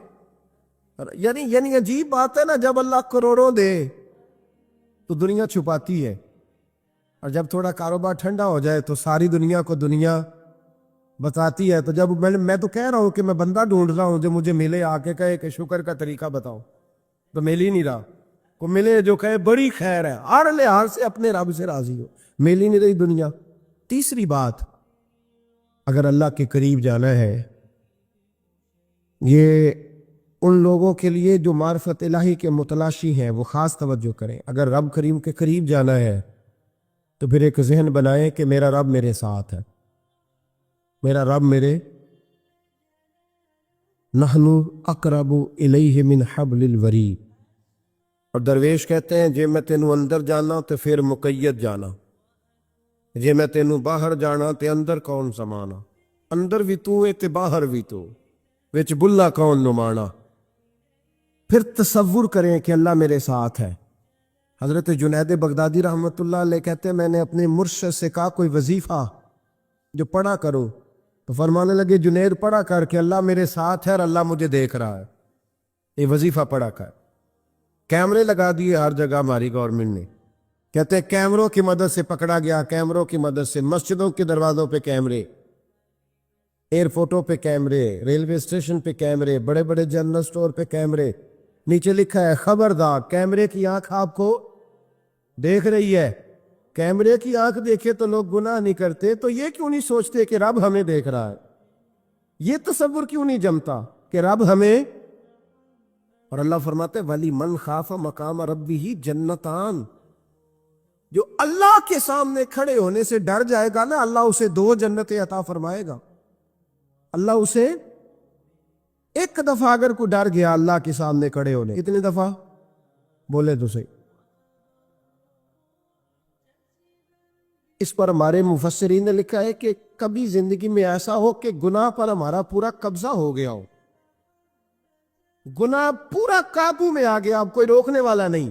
یعنی عجیب بات ہے نا، جب اللہ کروڑوں دے تو دنیا چھپاتی ہے، اور جب تھوڑا کاروبار ٹھنڈا ہو جائے تو ساری دنیا کو دنیا بتاتی ہے. تو جب میں تو کہہ رہا ہوں کہ میں بندہ ڈھونڈ رہا ہوں جو مجھے ملے، آ کے کہے کہ شکر کا طریقہ بتاؤ، تو مل ہی نہیں رہا. کو ملے جو کہے بڑی خیر ہے، ہر لحاظ سے اپنے رب سے راضی ہو، مل ہی نہیں رہی دنیا. تیسری بات، اگر اللہ کے قریب جانا ہے، یہ ان لوگوں کے لیے جو معرفت الہی کے متلاشی ہیں وہ خاص توجہ کریں. اگر رب کریم کے قریب جانا ہے تو پھر ایک ذہن بنائیں کہ میرا رب میرے ساتھ ہے، میرا رب میرے، نحن اقرب الیہ من حبل الورید. اور درویش کہتے ہیں جے میں تینوں اندر جانا تو پھر مقید جانا، جے میں تینوں باہر جانا تے اندر کون سمانا، اندر بھی تو ہے تے باہر بھی تو، وچ بلا کون نمانا. پھر تصور کریں کہ اللہ میرے ساتھ ہے. حضرت جنید بغدادی رحمۃ اللہ علیہ کہتے ہیں میں نے اپنے مرشد سے کہا کوئی وظیفہ جو پڑھا کرو، تو فرمانے لگے جنید پڑھا کر کے اللہ میرے ساتھ ہے اور اللہ مجھے دیکھ رہا ہے. یہ وظیفہ پڑھا کر. کیمرے لگا دیے ہر جگہ ہماری گورنمنٹ نے، کہتے ہیں کیمروں کی مدد سے پکڑا گیا، کیمروں کی مدد سے مسجدوں کے دروازوں پہ کیمرے، ایئرپورٹوں پہ کیمرے، ریلوے اسٹیشن پہ کیمرے، بڑے بڑے جنرل سٹور پہ کیمرے. نیچے لکھا ہے خبردار کیمرے کی آنکھ آپ کو دیکھ رہی ہے. کیمرے کی آنکھ دیکھے تو لوگ گناہ نہیں کرتے، تو یہ کیوں نہیں سوچتے کہ رب ہمیں دیکھ رہا ہے؟ یہ تصور کیوں نہیں جمتا کہ رب ہمیں؟ اور اللہ فرماتے ولی من خاف مقام ربہ جنتان، جو اللہ کے سامنے کھڑے ہونے سے ڈر جائے گا نا، اللہ اسے 2 جنتیں عطا فرمائے گا. اللہ اسے ایک دفعہ اگر کوئی ڈر گیا اللہ کے سامنے کھڑے ہونے، کتنی دفعہ بولے تو صحیح. اس پر ہمارے مفسرین نے لکھا ہے کہ کبھی زندگی میں ایسا ہو کہ گناہ پر ہمارا پورا قبضہ ہو گیا ہو، گناہ پورا قابو میں آ گیا، اب کوئی روکنے والا نہیں،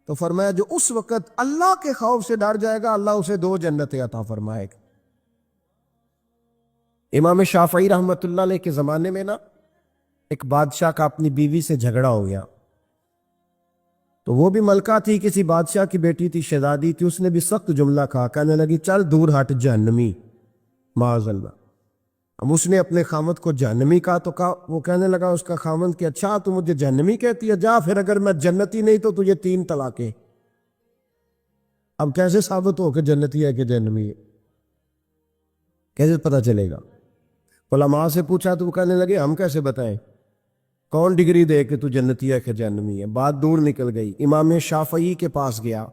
تو فرمایا جو اس وقت اللہ کے خوف سے ڈر جائے گا اللہ اسے 2 جنتیں عطا فرمائے گا. امام شافعی رحمۃ اللہ علیہ کے زمانے میں نا ایک بادشاہ کا اپنی بیوی سے جھگڑا ہو گیا. تو وہ بھی ملکہ تھی، کسی بادشاہ کی بیٹی تھی، شہزادی تھی. اس نے بھی سخت جملہ کہا، کہنے لگی چل دور ہٹ جہنمی، معاذ اللہ. اب اس نے اپنے خامد کو جہنمی کہا تو وہ کہنے لگا اس کا خامد کہ اچھا تو مجھے جہنمی کہتی ہے، جا پھر اگر میں جنتی نہیں تو تجھے 3 طلاقیں. اب کیسے ثابت ہو کہ جنتی ہے کہ جہنمی ہے؟ کیسے پتہ چلے گا؟ علماء سے پوچھا تو وہ کہنے لگے ہم کیسے بتائیں، کون ڈگری دے کہ تو جنتی ہے کہ جہنمی ہے؟ بات دور نکل گئی. امام شافعی کے پاس گیا،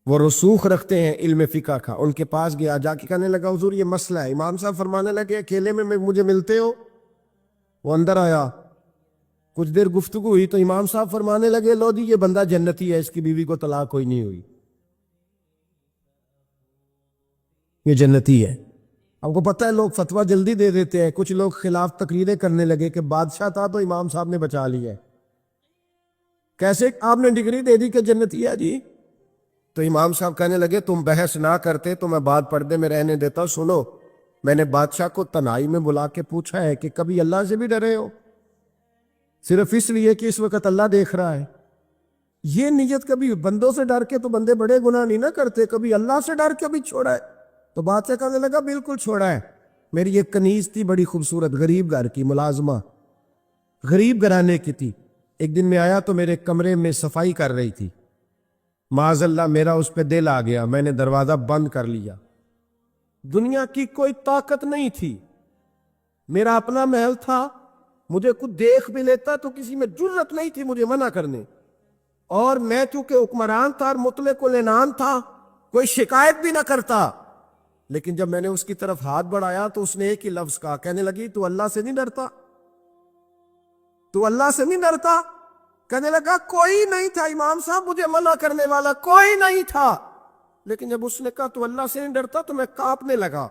وہ رسوخ رکھتے ہیں علم فقہ کا، ان کے پاس گیا، جا کے کہنے لگا حضور یہ مسئلہ ہے. امام صاحب فرمانے لگے اکیلے میں مجھے ملتے ہو؟ وہ اندر آیا، کچھ دیر گفتگو ہوئی تو امام صاحب فرمانے لگے لو جی یہ بندہ جنتی ہے، اس کی بیوی کو طلاق کوئی نہیں ہوئی، یہ جنتی ہے. آپ کو پتہ ہے لوگ فتویٰ جلدی دے دیتے ہیں، کچھ لوگ خلاف تقریریں کرنے لگے کہ بادشاہ تھا تو امام صاحب نے بچا لیا ہے. کیسے آپ نے ڈگری دے دی کہ جنتی ہے جی؟ تو امام صاحب کہنے لگے تم بحث نہ کرتے تو میں بات پردے میں رہنے دیتا ہوں. سنو، میں نے بادشاہ کو تنہائی میں بلا کے پوچھا ہے کہ کبھی اللہ سے بھی ڈرے ہو؟ صرف اس لیے کہ اس وقت اللہ دیکھ رہا ہے. یہ نیت کبھی بندوں سے ڈر کے تو بندے بڑے گناہ نہیں نہ کرتے، کبھی اللہ سے ڈر کے بھی چھوڑا ہے. تو بادشاہ کہنے لگا بالکل چھوڑا ہے. میری ایک کنیز تھی بڑی خوبصورت، غریب گھر کی ملازمہ، غریب گھرانے کی تھی. ایک دن میں آیا تو میرے کمرے میں صفائی کر رہی تھی، معاذ اللہ میرا اس پہ دل آ گیا، میں نے دروازہ بند کر لیا. دنیا کی کوئی طاقت نہیں تھی، میرا اپنا محل تھا، مجھے کچھ دیکھ بھی لیتا تو کسی میں جرت نہیں تھی مجھے منع کرنے. اور میں چونکہ حکمران تھا اور مطلق العنان تھا، کوئی شکایت بھی نہ کرتا. لیکن جب میں نے اس کی طرف ہاتھ بڑھایا تو اس نے ایک ہی لفظ کہا، کہنے لگی تو اللہ سے نہیں ڈرتا؟ تو اللہ سے نہیں ڈرتا؟ کہنے لگا کوئی نہیں تھا امام صاحب مجھے منع کرنے والا، کوئی نہیں تھا. لیکن جب اس نے کہا تو اللہ سے نہیں ڈرتا تو میں کانپنے لگا.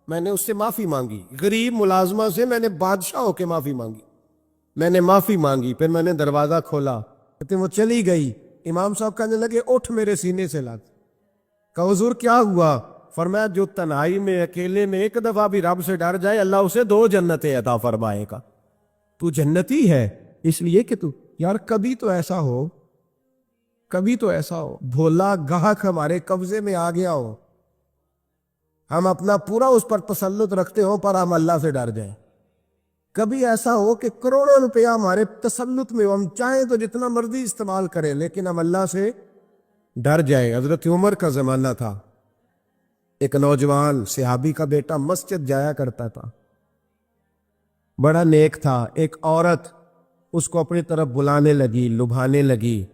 میں نے اس سے معافی مانگی، غریب ملازمہ سے میں نے بادشاہ ہو کے معافی مانگی. میں نے معافی مانگی، پھر میں نے دروازہ کھولا، کہتے وہ چلی گئی. امام صاحب کہنے لگے اٹھ میرے سینے سے لگ. کہا حضور کیا ہوا؟ فرمایا جو تنہائی میں اکیلے میں ایک دفعہ بھی رب سے ڈر جائے اللہ اسے 2 جنتیں عطا فرمائے گا. تو جنتی ہے اس لیے کہ تو یار کبھی تو ایسا ہو، کبھی تو ایسا ہو بھولا گاہک ہمارے قبضے میں آ گیا ہو، ہم اپنا پورا اس پر تسلط رکھتے ہوں پر ہم اللہ سے ڈر جائیں. کبھی ایسا ہو کہ کروڑوں روپیہ ہمارے تسلط میں ہو، ہم چاہیں تو جتنا مرضی استعمال کریں لیکن ہم اللہ سے ڈر جائیں. حضرت عمر کا زمانہ تھا، ایک نوجوان صحابی کا بیٹا مسجد جایا کرتا تھا، بڑا نیک تھا. ایک عورت اس کو اپنی طرف بلانے لگی، لبھانے لگی.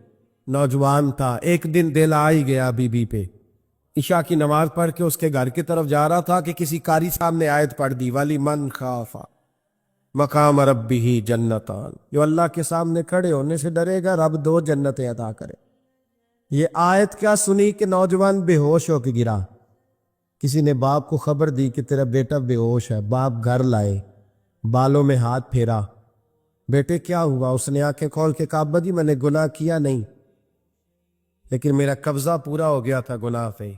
نوجوان تھا، ایک دن دل آ ہی گیا بی بی پہ. عشاء کی نماز پڑھ کے اس کے گھر کی طرف جا رہا تھا کہ کسی قاری صاحب نے آیت پڑھ دی، ولی من خاف مقام ربہ جنتان، جو اللہ کے سامنے کھڑے ہونے سے ڈرے گا رب 2 جنتیں عطا کرے. یہ آیت کیا سنی کہ نوجوان بے ہوش ہو کے گرا. کسی نے باپ کو خبر دی کہ تیرا بیٹا بے ہوش ہے. باپ گھر لائے، بالوں میں ہاتھ پھیرا، بیٹے کیا ہوا؟ اس نے آنکھیں کھول کے کہا ابا جی میں نے گناہ کیا نہیں، لیکن میرا قبضہ پورا ہو گیا تھا گناہ پہ.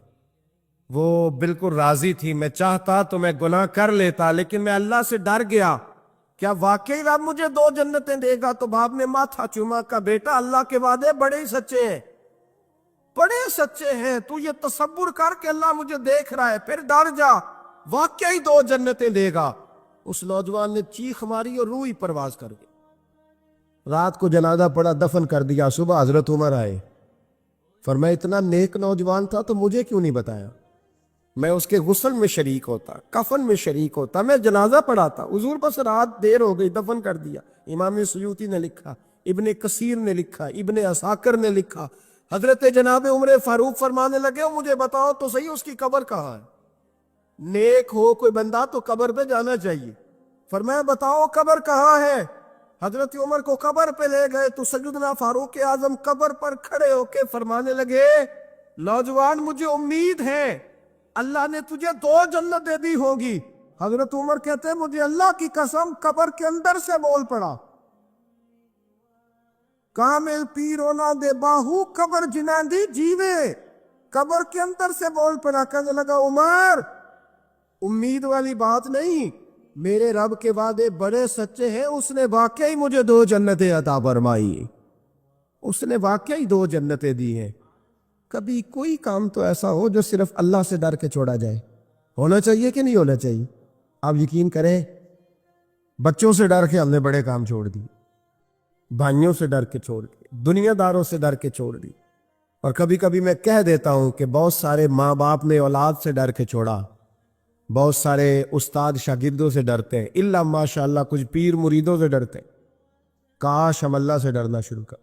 وہ بالکل راضی تھی، میں چاہتا تو میں گناہ کر لیتا لیکن میں اللہ سے ڈر گیا. کیا واقعی رب مجھے 2 جنتیں دے گا؟ تو باپ نے ماتھا چوما کا بیٹا اللہ کے وعدے بڑے ہی سچے ہیں، بڑے سچے ہیں. تو یہ تصور کر کہ اللہ مجھے دیکھ رہا ہے، پھر ڈر جا، واقعی 2 جنتیں دے گا. اس نوجوان نے چیخ ماری اور روح ہی پرواز کر گئی. رات کو جنازہ پڑا، دفن کر دیا. صبح حضرت عمر آئے، فرمایا اتنا نیک نوجوان تھا تو مجھے کیوں نہیں بتایا؟ میں اس کے غسل میں شریک ہوتا، کفن میں شریک ہوتا، میں جنازہ پڑھاتا. حضور بس رات دیر ہو گئی، دفن کر دیا. امام سیوطی نے لکھا، ابن کثیر نے لکھا، ابن عساکر نے لکھا. حضرت جناب عمر فاروق فرمانے لگے مجھے بتاؤ تو صحیح اس کی قبر کہاں ہے؟ نیک ہو کوئی بندہ تو قبر پہ جانا چاہیے. فرمایا بتاؤ قبر کہاں ہے؟ حضرت عمر کو قبر پہ لے گئے تو سیدنا فاروق اعظم قبر پر کھڑے ہو کے فرمانے لگے نوجوان مجھے امید ہے اللہ نے تجھے 2 جنتیں دی ہوگی. حضرت عمر کہتے ہیں مجھے اللہ کی قسم قبر کے اندر سے بول پڑا کامل پیرونا دے باہو قبر جنا دی جیوے. قبر کے اندر سے بول پڑا، کہنے لگا عمر امید والی بات نہیں، میرے رب کے وعدے بڑے سچے ہیں، اس نے واقعی مجھے 2 جنتیں عطا فرمائی، اس نے واقعی 2 جنتیں دی ہیں. کبھی کوئی کام تو ایسا ہو جو صرف اللہ سے ڈر کے چھوڑا جائے. ہونا چاہیے کہ نہیں ہونا چاہیے؟ آپ یقین کریں بچوں سے ڈر کے ہم نے بڑے کام چھوڑ دی، بھائیوں سے ڈر کے چھوڑ دی، دنیا داروں سے ڈر کے چھوڑ دی. اور کبھی کبھی میں کہہ دیتا ہوں کہ بہت سارے ماں باپ نے اولاد سے ڈر کے چھوڑا، بہت سارے استاد شاگردوں سے ڈرتے ہیں، الا ماشاءاللہ کچھ پیر مریدوں سے ڈرتے ہیں. کاش ہم اللہ سے ڈرنا شروع کر.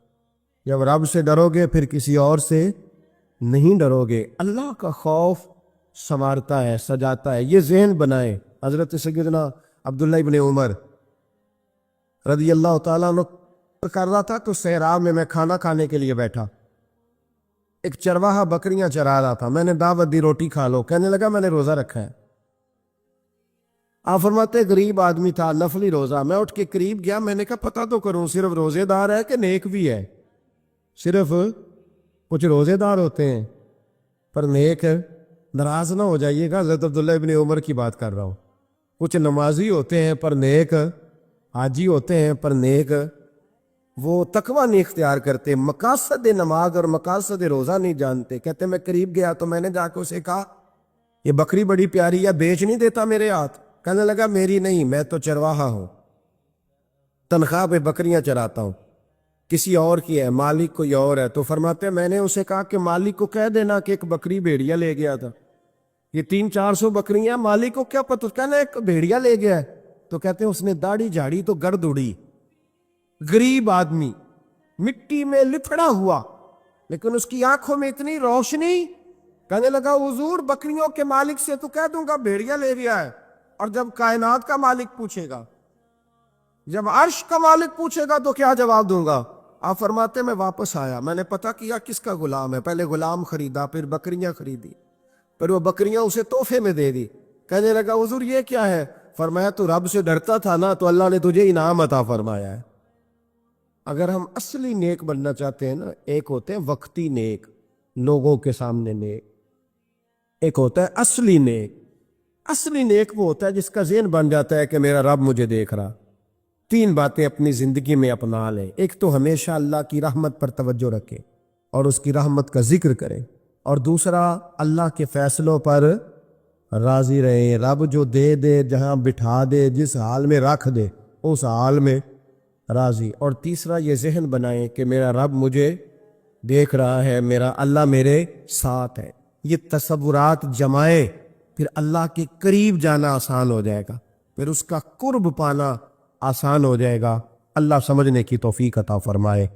جب رب سے ڈرو گے پھر کسی اور سے نہیں ڈرو گے. اللہ کا خوف سنوارتا ہے، سجاتا ہے. یہ ذہن بنائے. حضرت سیدنا عبداللہ ابن عمر رضی اللہ تعالیٰ عنہ کر رہا تھا تو صحرا میں میں کھانا کھانے کے لیے بیٹھا. ایک چرواہا بکریاں چرا رہا تھا، میں نے دعوت دی روٹی کھا لو. کہنے لگا میں نے روزہ رکھا ہے. آپ فرماتے غریب آدمی تھا، نفلی روزہ. میں اٹھ کے قریب گیا، میں نے کہا پتہ تو کروں صرف روزے دار ہے کہ نیک بھی ہے؟ صرف کچھ روزے دار ہوتے ہیں پر نیک ہے؟ ناراض نہ ہو جائیے گا، حضرت عبداللہ ابن عمر کی بات کر رہا ہوں. کچھ نمازی ہوتے ہیں پر نیک، حاجی ہوتے ہیں پر نیک وہ تقوی نہیں اختیار کرتے، مقاصد نماز اور مقاصد روزہ نہیں جانتے. کہتے میں قریب گیا تو میں نے جا کے اسے کہا یہ بکری بڑی پیاری ہے، بیچ نہیں دیتا میرے ہاتھ؟ کہنے لگا میری نہیں، میں تو چرواہا ہوں، تنخواہ پہ بکریاں چراتا ہوں، کسی اور کی ہے، مالک کوئی اور ہے. تو فرماتے ہیں میں نے اسے کہا کہ مالک کو کہہ دینا کہ ایک بکری بھیڑیا لے گیا تھا، یہ 300-400 بکریاں، مالک کو کیا پتہ؟ کہنا ایک بھیڑیا لے گیا ہے. تو کہتے ہیں اس نے داڑھی جھاڑی تو گرد اڑی. غریب آدمی مٹی میں لپڑا ہوا لیکن اس کی آنکھوں میں اتنی روشنی. کہنے لگا حضور بکریوں کے مالک سے تو کہہ دوں گا بھیڑیا لے گیا ہے، اور جب کائنات کا مالک پوچھے گا، جب عرش کا مالک پوچھے گا تو کیا جواب دوں گا؟ آپ فرماتے میں واپس آیا، میں نے پتہ کیا کس کا غلام ہے. پہلے غلام خریدا، پھر بکریاں خریدی، پھر وہ بکریاں اسے تحفے میں دے دی. کہنے لگا حضور یہ کیا ہے؟ فرمایا تو رب سے ڈرتا تھا نا تو اللہ نے تجھے انعام عطا فرمایا ہے. اگر ہم اصلی نیک بننا چاہتے ہیں نا، ایک ہوتے ہیں وقتی نیک، لوگوں کے سامنے نیک، ایک ہوتا ہے اصلی نیک. اصلی نیک وہ ہوتا ہے جس کا ذہن بن جاتا ہے کہ میرا رب مجھے دیکھ رہا. 3 باتیں اپنی زندگی میں اپنا لیں. ایک تو ہمیشہ اللہ کی رحمت پر توجہ رکھے اور اس کی رحمت کا ذکر کرے، اور دوسرا اللہ کے فیصلوں پر راضی رہے، رب جو دے دے، جہاں بٹھا دے، جس حال میں رکھ دے اس حال میں راضی۔ اور تیسرا یہ ذہن بنائیں کہ میرا رب مجھے دیکھ رہا ہے، میرا اللہ میرے ساتھ ہے۔ یہ تصورات جمائیں، پھر اللہ کے قریب جانا آسان ہو جائے گا، پھر اس کا قرب پانا آسان ہو جائے گا۔ اللہ سمجھنے کی توفیق عطا فرمائے۔